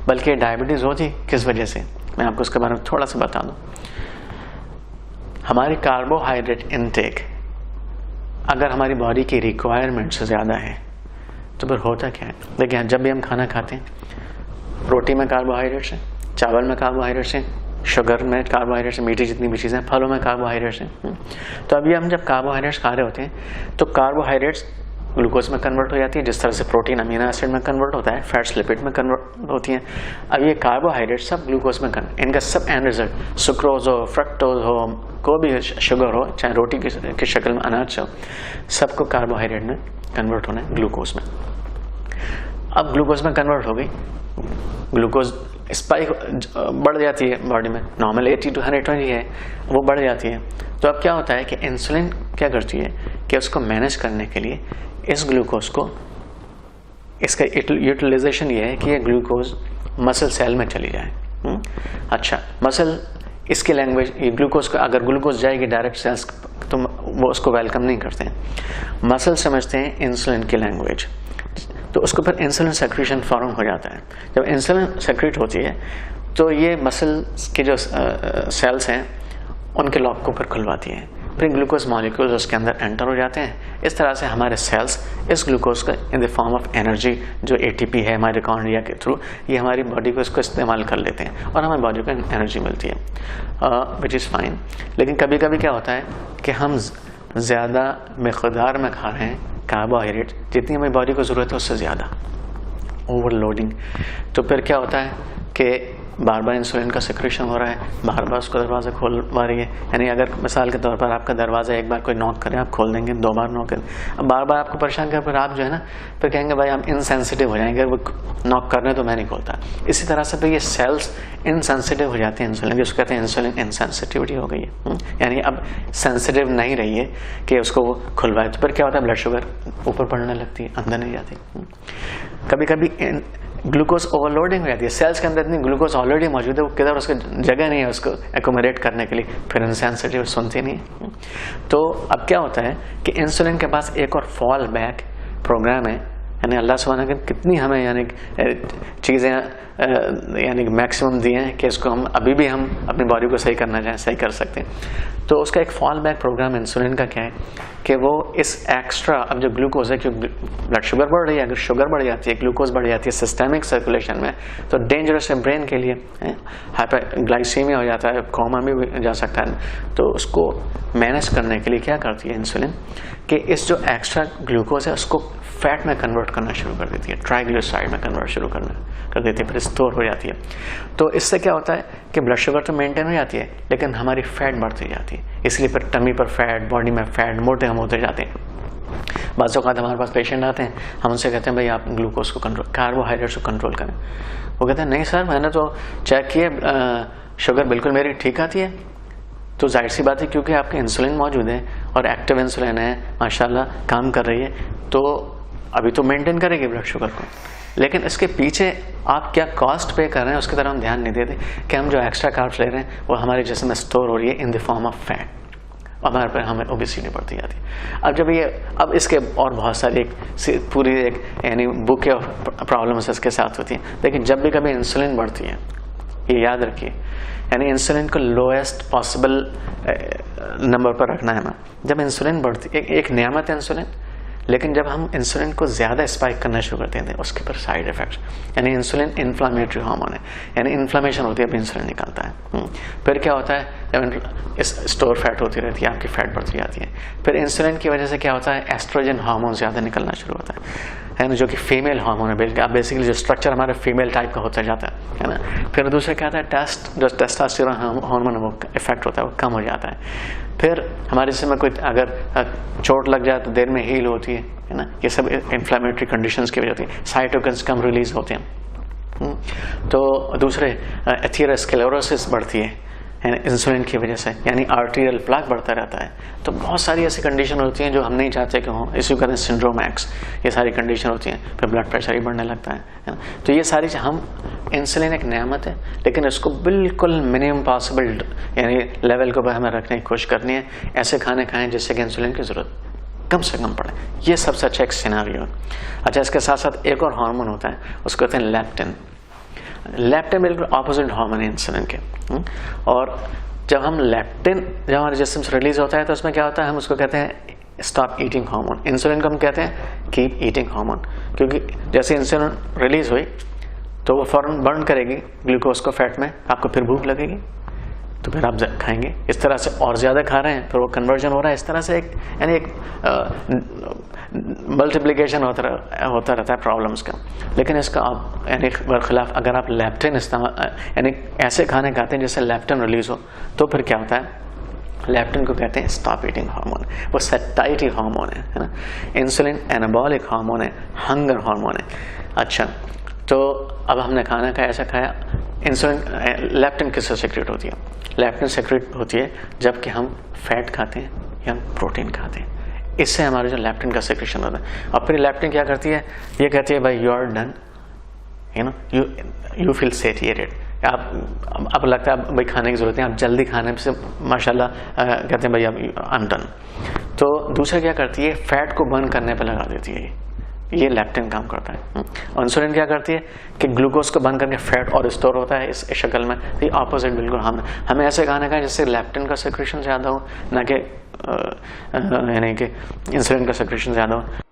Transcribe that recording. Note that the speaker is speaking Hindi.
बल्कि डायबिटीज़ होती किस वजह से, मैं आपको उसके बारे में थोड़ा सा बता दूं। हमारी कार्बोहाइड्रेट इनटेक अगर हमारी बॉडी की रिक्वायरमेंट से ज़्यादा है तो फिर होता क्या है, देखिए जब भी हम खाना खाते हैं, रोटी में कार्बोहाइड्रेट्स हैं, चावल में कार्बोहाइड्रेट्स हैं, शुगर में कार्बोहाइड्रेट्स हैं, मीठी जितनी भी चीज़ें हैं, फलों में कार्बोहाइड्रेट्स हैं। तो अभी हम जब कार्बोहाइड्रेट्स खा रहे होते हैं तो कार्बोहाइड्रेट्स ग्लूकोज में कन्वर्ट हो जाती है, जिस तरह से प्रोटीन अमीनो एसिड में कन्वर्ट होता है, फैट्स लिपिड में कन्वर्ट होती हैं। अब ये कार्बोहाइड्रेट सब ग्लूकोज में इनका सब एंड रिजल्ट सुक्रोज हो, फ्रक्टोज हो, कोई भी शुगर हो, चाहे रोटी की शक्ल में अनाज हो, सबको कार्बोहाइड्रेट में कन्वर्ट होना है ग्लूकोज में। अब ग्लूकोज में कन्वर्ट हो गई, ग्लूकोज स्पाइक बढ़ जाती है बॉडी में, नॉर्मल 80 to 120 है, वो बढ़ जाती है। तो अब क्या होता है कि इंसुलिन क्या करती है कि उसको मैनेज करने के लिए इस ग्लूकोज को, इसका यूटिलाइजेशन ये है कि ये ग्लूकोज मसल सेल में चली जाए। अच्छा, मसल इसकी लैंग्वेज, ये ग्लूकोज का अगर ग्लूकोज जाएगी डायरेक्ट सेल्स तो वो उसको वेलकम नहीं करते हैं। मसल समझते हैं इंसुलिन की लैंग्वेज, तो उसके ऊपर इंसुलिन सेक्रेशन फॉर्म हो जाता है। जब इंसुलिन सेक्रेट होती है तो ये मसल के जो सेल्स हैं उनके लॉक को ऊपर खुलवाती है, फिर ग्लूकोज मॉलिक्यूल्स उसके अंदर एंटर हो जाते हैं। इस तरह से हमारे सेल्स इस ग्लूकोज का in the form of energy जो एटीपी है माइटोकॉन्ड्रिया के थ्रू, ये हमारी बॉडी को इसको इस्तेमाल कर लेते हैं और हमारी बॉडी को एनर्जी मिलती है, विच इज़ फाइन। लेकिन कभी कभी क्या होता है कि हम ज़्यादा मकदार में खा रहे हैं कार्बोहाइड्रेट, जितनी हमारी बॉडी को ज़रूरत है उससे ज़्यादा, ओवरलोडिंग। तो फिर क्या होता है कि बार बार इंसुलिन का सिक्रेशन हो रहा है, बार बार उसको दरवाज़ा खोलवा रही है। यानी अगर मिसाल के तौर पर आपका दरवाज़ा एक बार कोई नॉक करे, आप खोल देंगे, 2 बार नॉक करें, अब बार बार आपको परेशान कर, फिर आप जो है ना फिर कहेंगे भाई हम इनसेंसिटिव हो जाएंगे, वो नॉक करने तो मैं नहीं खोलता। इसी तरह से फिर ये सेल्स इनसेंसिटिव हो जाते हैं इंसुलिन, जिसको कहते हैं इंसुलिन इनसेंसिटिविटी हो गई है। यानी अब सेंसिटिव नहीं रही है कि उसको वो खुलवाए, तो फिर क्या होता है ब्लड शुगर ऊपर बढ़ने लगती है, अंदर नहीं जाती। कभी कभी ग्लूकोज ओवरलोडिंग हो जाती है, सेल्स के अंदर इतनी ग्लूकोज ऑलरेडी मौजूद है, वो किधर उसकी जगह नहीं है उसको एकोमोडेट करने के लिए, फिर इनसेंसिटिव सुनती नहीं है। तो अब क्या होता है कि इंसुलिन के पास एक और फॉल बैक प्रोग्राम है, यानी अल्लाह सुब्हानहू ने कितनी हमें यानी चीज़ें यानी मैक्सिमम दिए हैं कि इसको हम अभी भी हम अपनी बॉडी को सही करना चाहें सही कर सकते हैं। तो उसका एक फॉल बैक प्रोग्राम इंसुलिन का क्या है कि वो इस एक्स्ट्रा, अब जो ग्लूकोज है, क्योंकि ब्लड शुगर बढ़ रही है, अगर शुगर बढ़ जाती है, ग्लूकोज बढ़ जाती है सिस्टेमिक सर्कुलेशन में, तो डेंजरस है ब्रेन के लिए, हाइपरग्लाइसीमिया हो जाता है, कोमा में भी जा सकता है। तो उसको मैनेज करने के लिए क्या करती है इंसुलिन कि इस जो एक्स्ट्रा ग्लूकोज है उसको फैट में कन्वर्ट करना शुरू कर देती है, ट्राइग्लिसराइड में कन्वर्ट शुरू कर देती है, फिर स्टोर हो जाती है। तो इससे क्या होता है कि ब्लड शुगर तो मेंटेन हो जाती है लेकिन हमारी फैट बढ़ती जाती है, इसलिए फिर टमी पर फैट, बॉडी में फैट, मोटे हम होते जाते हैं। बाज़ औक़ात हमारे पास पेशेंट आते हैं, हम उनसे कहते हैं भाई आप ग्लूकोज को कंट्रोल, कार्बोहाइड्रेट्स को कंट्रोल करें। वो कहते हैं नहीं सर मैंने तो चेक किए, शुगर बिल्कुल मेरी ठीक आती है। तो जाहिर सी बात है क्योंकि आपके इंसुलिन मौजूद है और एक्टिव इंसुलिन है, माशाल्लाह काम कर रही है, तो अभी तो मेंटेन करेगी ब्लड शुगर को। लेकिन इसके पीछे आप क्या कॉस्ट पे कर रहे हैं उसकी तरफ हम ध्यान नहीं देते कि हम जो एक्स्ट्रा कार्ब्स ले रहे हैं वो हमारे जिस्म में स्टोर हो रही है in the form of fat, हमारे पर हमें ओबेसिटी बढ़ती जाती है। अब इसके और बहुत सारी एक पूरी एक यानी बुक ऑफ प्रॉब्लम्स इसके साथ होती हैं। लेकिन जब भी कभी इंसुलिन बढ़ती है, ये याद रखिए, यानी इंसुलिन को लोएस्ट पॉसिबल नंबर पर रखना है हमें। जब इंसुलिन बढ़ती एक नियामत है इंसुलिन, लेकिन जब हम इंसुलिन को ज़्यादा स्पाइक करना शुरू करते हैं उसके पर साइड इफेक्ट्स, यानी इंसुलिन इन्फ्लामेटरी हार्मोन है, यानी इन्फ्लामेशन होती है अब इंसुलिन निकलता है। फिर क्या होता है जब स्टोर फैट होती रहती है, आपकी फैट बढ़ती जाती है। फिर इंसुलिन की वजह से क्या होता है एस्ट्रोजन हार्मोन ज़्यादा निकलना शुरू होता है ना, जो कि फीमेल हार्मोन है, बेसिकली जो स्ट्रक्चर हमारा फीमेल टाइप का होता जाता है ना। फिर दूसरा क्या होता है जो टेस्टोस्टेरोन हार्मोन है वो इफेक्ट होता है, वो कम हो जाता है। फिर हमारे जिस्म में कोई अगर चोट लग जाए तो देर में हील होती है ना, ये सब इन्फ्लेमेटरी कंडीशंस की वजह होती है। साइटोकिन्स कम रिलीज होते हैं। तो दूसरे एथेरोस्क्लेरोसिस बढ़ती है इंसुलिन की वजह से, यानी आर्टेरियल प्लाक बढ़ता रहता है। तो बहुत सारी ऐसी कंडीशन होती हैं जो हम नहीं चाहते कि हों, इसी कहते हैं सिंड्रोम एक्स, ये सारी कंडीशन होती हैं। फिर ब्लड प्रेशर ही बढ़ने लगता है ना। तो ये सारी हम इंसुलिन एक नेमत है लेकिन इसको बिल्कुल मिनिमम पॉसिबल यानी लेवल को हमें रखने की कोशिश करनी है। ऐसे खाने खाएं जिससे कि इंसुलिन की ज़रूरत कम से कम पड़े, ये सबसे अच्छा एक सिनेरियो है। अच्छा, इसके साथ साथ एक और हार्मोन होता है, उसको कहते हैं लेप्टिन। लेप्टिन बिल्कुल ऑपोजिट हार्मोन है इंसुलिन के। और जब हम लेप्टिन जब हमारे जिस्म से रिलीज होता है तो उसमें क्या होता है, हम उसको कहते हैं स्टॉप ईटिंग हार्मोन। इंसुलिन को हम कहते हैं कीप ईटिंग हार्मोन, क्योंकि जैसे इंसुलिन रिलीज हुई तो वो फौरन बर्न करेगी ग्लूकोज को फैट में, आपको फिर भूख लगेगी तो फिर आप खाएंगे। इस तरह से और ज़्यादा खा रहे हैं फिर वो कन्वर्जन हो रहा है। इस तरह से एक मल्टीप्लिकेशन होता रहता है प्रॉब्लम्स का। लेकिन इसका आप यानी बरखिलाफ अगर आप लेप्टिन इस्तेमाल यानी ऐसे खाने खाते हैं जिससे लेप्टिन रिलीज हो तो फिर क्या होता है, लेप्टिन को कहते हैं स्टॉप ईटिंग हार्मोन। वो सैटिस्फाइटी हार्मोन है ना। इंसुलिन एनाबॉलिक हार्मोन है, हंगर हार्मोन है। अच्छा, तो अब हमने खाना खाया, ऐसा खाया, इंसुलिन लेप्टिन किससे सेक्रेट होती है? लेप्टिन सेक्रेट होती है जबकि हम फैट खाते हैं या हम प्रोटीन खाते हैं, इससे हमारे जो लेप्टिन का सेक्रेशन होता है। और फिर लेप्टिन क्या करती है, ये कहती है भाई you are done, you feel satiated, आप लगता है भाई खाने की जरूरत है, आप जल्दी खाने से माशाल्लाह कहते हैं भाई आई एम डन। तो दूसरा क्या करती है, फैट को बर्न करने पर लगा देती है, ये लेप्टिन काम करता है। और इंसुलिन क्या करती है कि ग्लूकोज को बर्न करके फैट और स्टोर होता है इस शक्ल में। तो ये ऑपोजिट बिल्कुल हमें ऐसे खाने का जिससे लेप्टिन का सेक्रेशन ज़्यादा हो, ना कि यानी कि इंसुलिन का सेक्रेशन ज़्यादा हो।